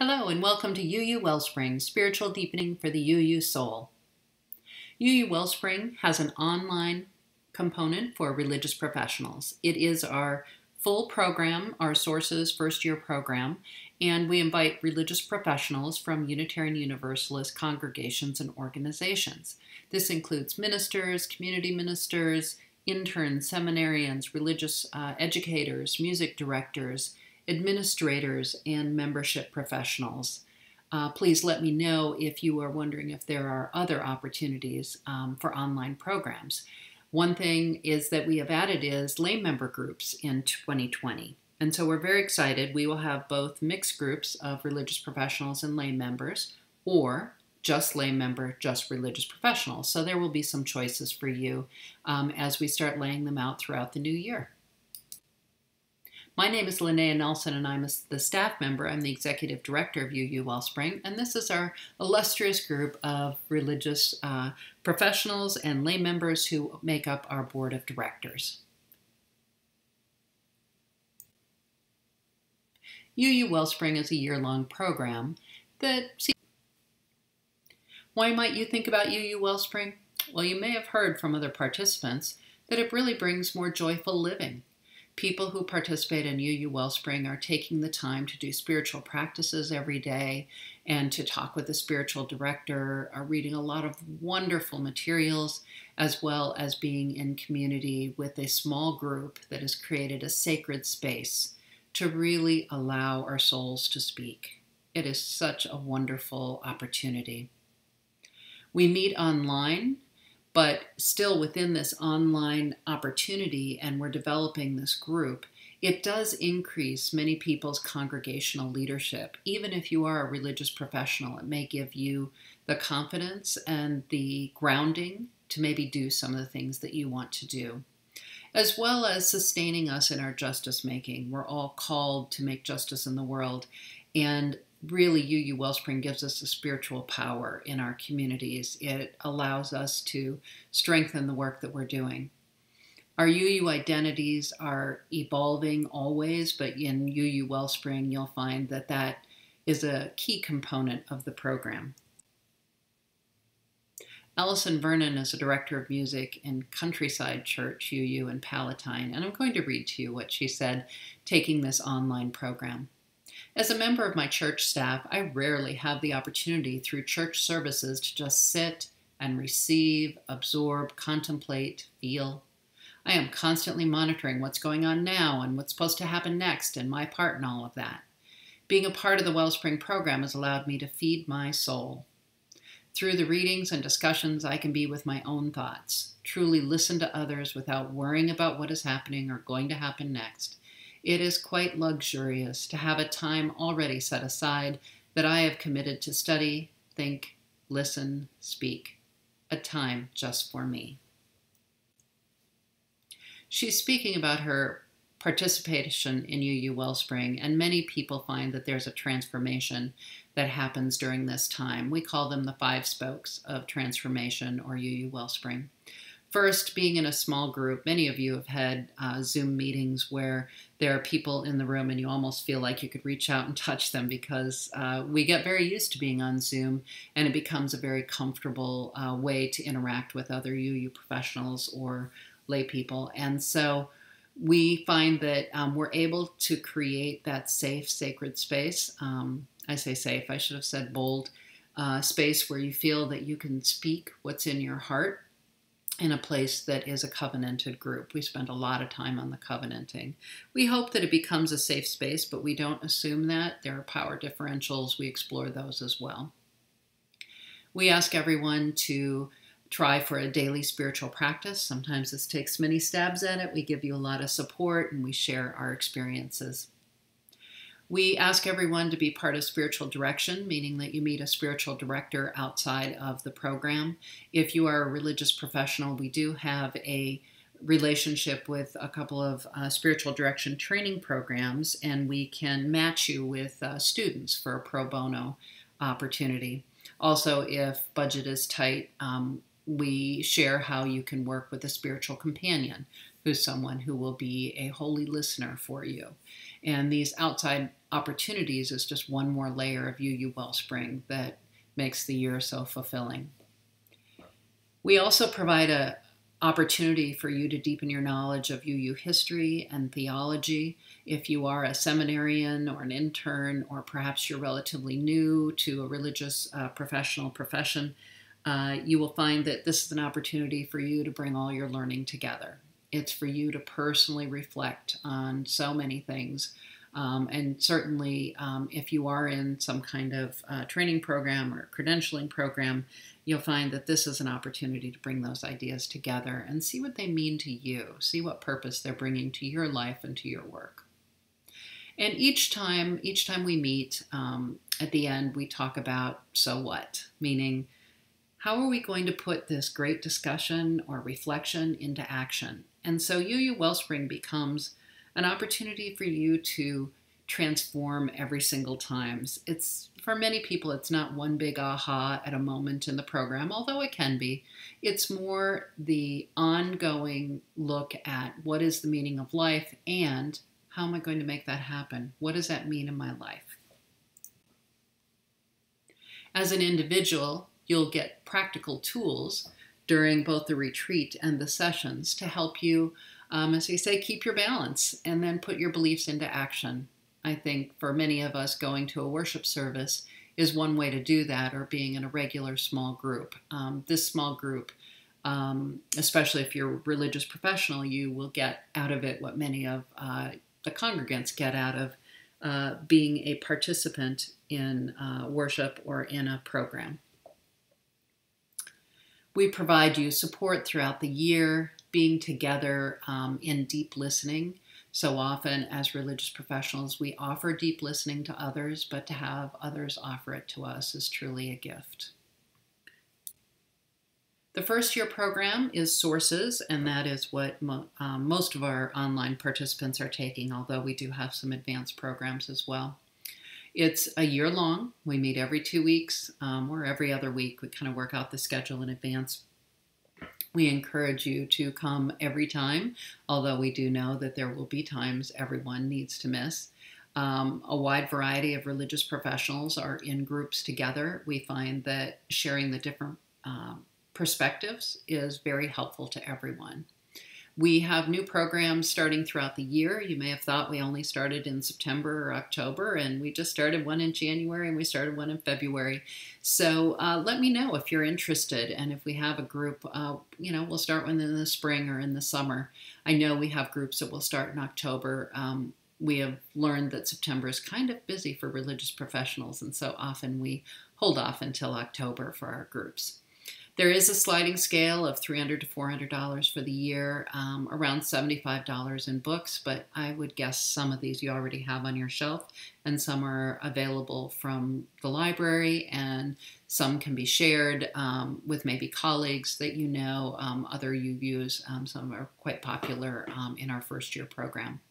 Hello and welcome to UU Wellspring, Spiritual Deepening for the UU Soul. UU Wellspring has an online component for religious professionals. It is our full program, our Sources first-year program, and we invite religious professionals from Unitarian Universalist congregations and organizations. This includes ministers, community ministers, interns, seminarians, religious educators, music directors, administrators, and membership professionals. Please let me know if you are wondering if there are other opportunities for online programs. One thing is that we have added is lay member groups in 2020. And so we're very excited. We will have both mixed groups of religious professionals and lay members, or just lay member, just religious professionals. So there will be some choices for you as we start laying them out throughout the new year. My name is Linnea Nelson, and I'm the staff member. I'm the executive director of UU Wellspring, and this is our illustrious group of religious professionals and lay members who make up our board of directors. UU Wellspring is a year-long program that... Why might you think about UU Wellspring? Well, you may have heard from other participants that it really brings more joyful living. People who participate in UU Wellspring are taking the time to do spiritual practices every day and to talk with a spiritual director, are reading a lot of wonderful materials, as well as being in community with a small group that has created a sacred space to really allow our souls to speak. It is such a wonderful opportunity. We meet online, but still within this online opportunity, and we're developing this group, it does increase many people's congregational leadership. Even if you are a religious professional, it may give you the confidence and the grounding to maybe do some of the things that you want to do, as well as sustaining us in our justice making. We're all called to make justice in the world, and really, UU Wellspring gives us a spiritual power in our communities. It allows us to strengthen the work that we're doing. Our UU identities are evolving always, but in UU Wellspring, you'll find that that is a key component of the program. Ellison Vernon is a director of music in Countryside Church, UU in Palatine, and I'm going to read to you what she said taking this online program. As a member of my church staff, I rarely have the opportunity through church services to just sit and receive, absorb, contemplate, feel. I am constantly monitoring what's going on now and what's supposed to happen next and my part in all of that. Being a part of the Wellspring program has allowed me to feed my soul. Through the readings and discussions, I can be with my own thoughts, truly listen to others without worrying about what is happening or going to happen next. It is quite luxurious to have a time already set aside that I have committed to study, think, listen, speak. A time just for me. She's speaking about her participation in UU Wellspring, and many people find that there's a transformation that happens during this time. We call them the 5 spokes of transformation, or UU Wellspring. First, being in a small group. Many of you have had Zoom meetings where there are people in the room and you almost feel like you could reach out and touch them, because we get very used to being on Zoom, and it becomes a very comfortable way to interact with other UU professionals or lay people. And so we find that we're able to create that safe, sacred space. I say safe, I should have said bold, space where you feel that you can speak what's in your heart, in a place that is a covenanted group. We spend a lot of time on the covenanting. We hope that it becomes a safe space, but we don't assume that. There are power differentials. We explore those as well. We ask everyone to try for a daily spiritual practice. Sometimes this takes many stabs at it. We give you a lot of support, and we share our experiences. We ask everyone to be part of spiritual direction, meaning that you meet a spiritual director outside of the program. If you are a religious professional, we do have a relationship with a couple of spiritual direction training programs, and we can match you with students for a pro bono opportunity. Also, if budget is tight, we share how you can work with a spiritual companion, who's someone who will be a holy listener for you. And these outside opportunities is just one more layer of UU Wellspring that makes the year so fulfilling. We also provide an opportunity for you to deepen your knowledge of UU history and theology. If you are a seminarian or an intern, or perhaps you're relatively new to a religious professional profession, you will find that this is an opportunity for you to bring all your learning together. It's for you to personally reflect on so many things. And certainly, if you are in some kind of training program or credentialing program, you'll find that this is an opportunity to bring those ideas together and see what they mean to you, see what purpose they're bringing to your life and to your work. And each time we meet, at the end, we talk about so what, meaning how are we going to put this great discussion or reflection into action? And so UU Wellspring becomes an opportunity for you to transform every single time. It's, for many people, it's not one big aha at a moment in the program, although it can be. It's more the ongoing look at what is the meaning of life and how am I going to make that happen? What does that mean in my life? As an individual, you'll get practical tools during both the retreat and the sessions to help you, as we say, keep your balance and then put your beliefs into action. I think for many of us, going to a worship service is one way to do that, or being in a regular small group. This small group, especially if you're a religious professional, you will get out of it what many of the congregants get out of being a participant in worship or in a program. We provide you support throughout the year, being together in deep listening. So often as religious professionals, we offer deep listening to others, but to have others offer it to us is truly a gift. The first year program is Sources, and that is what most of our online participants are taking, although we do have some advanced programs as well. It's a year long. We meet every 2 weeks or every other week. We kind of work out the schedule in advance. We encourage you to come every time, although we do know that there will be times everyone needs to miss. A wide variety of religious professionals are in groups together. We find that sharing the different perspectives is very helpful to everyone. We have new programs starting throughout the year. You may have thought we only started in September or October, and we just started one in January and we started one in February. So let me know if you're interested, and if we have a group, we'll start one in the spring or in the summer. I know we have groups that will start in October. We have learned that September is kind of busy for religious professionals, and so often we hold off until October for our groups. There is a sliding scale of $300 to $400 for the year, around $75 in books, but I would guess some of these you already have on your shelf, and some are available from the library, and some can be shared with maybe colleagues that you know, other UUs. Some are quite popular in our first year program.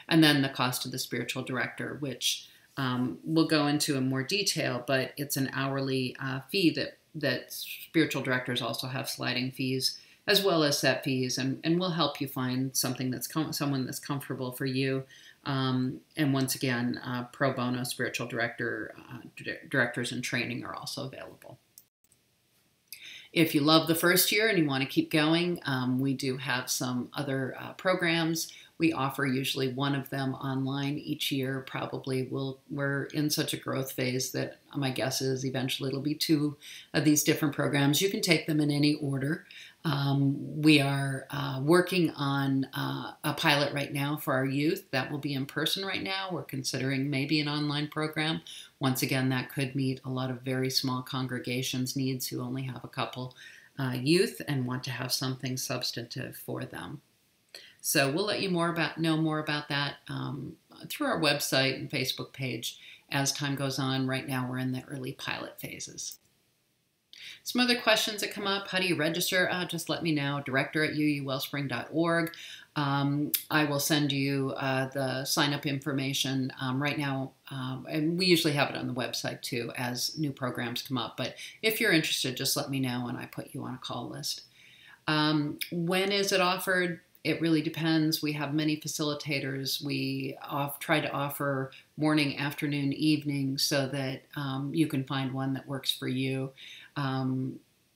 And then the cost of the spiritual director, which we'll go into in more detail, but it's an hourly fee that spiritual directors also have sliding fees as well as set fees, and we'll help you find something that's someone that's comfortable for you. And once again, pro bono spiritual directors in training are also available. If you love the first year and you want to keep going, we do have some other programs. We offer usually one of them online each year. Probably we're in such a growth phase that my guess is eventually it'll be 2 of these different programs. You can take them in any order. We are working on a pilot right now for our youth. That will be in person right now. We're considering maybe an online program. Once again, that could meet a lot of very small congregations' needs who only have a couple youth and want to have something substantive for them. So we'll let you know more about that through our website and Facebook page as time goes on. Right now we're in the early pilot phases. Some other questions that come up: how do you register? Just let me know, director@uuwellspring.org. I will send you the sign-up information right now, and we usually have it on the website too as new programs come up. But if you're interested, just let me know and I put you on a call list. When is it offered? It really depends. We have many facilitators. We try to offer morning, afternoon, evening so that you can find one that works for you.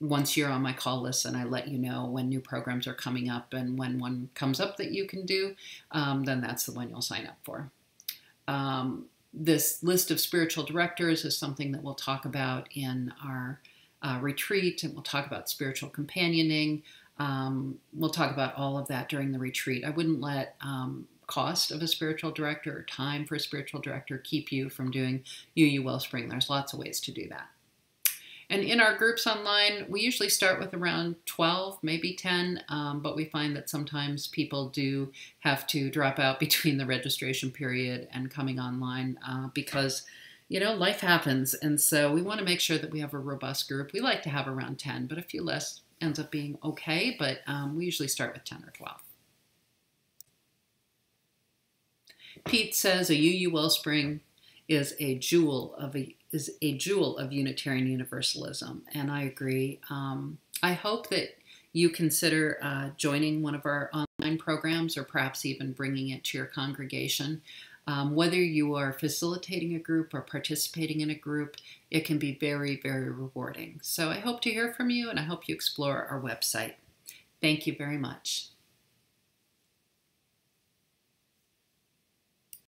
Once you're on my call list and I let you know when new programs are coming up, and when one comes up that you can do, then that's the one you'll sign up for. This list of spiritual directors is something that we'll talk about in our retreat, and we'll talk about spiritual companioning. We'll talk about all of that during the retreat. I wouldn't let cost of a spiritual director or time for a spiritual director keep you from doing UU Wellspring. There's lots of ways to do that. And in our groups online, we usually start with around 12, maybe 10, but we find that sometimes people do have to drop out between the registration period and coming online because, you know, life happens. And so we want to make sure that we have a robust group. We like to have around 10, but a few less ends up being okay, but we usually start with 10 or 12. Pete says a UU Wellspring is a jewel of Unitarian Universalism, and I agree. I hope that you consider joining one of our online programs, or perhaps even bringing it to your congregation. Whether you are facilitating a group or participating in a group, it can be very, very rewarding. So I hope to hear from you, and I hope you explore our website. Thank you very much.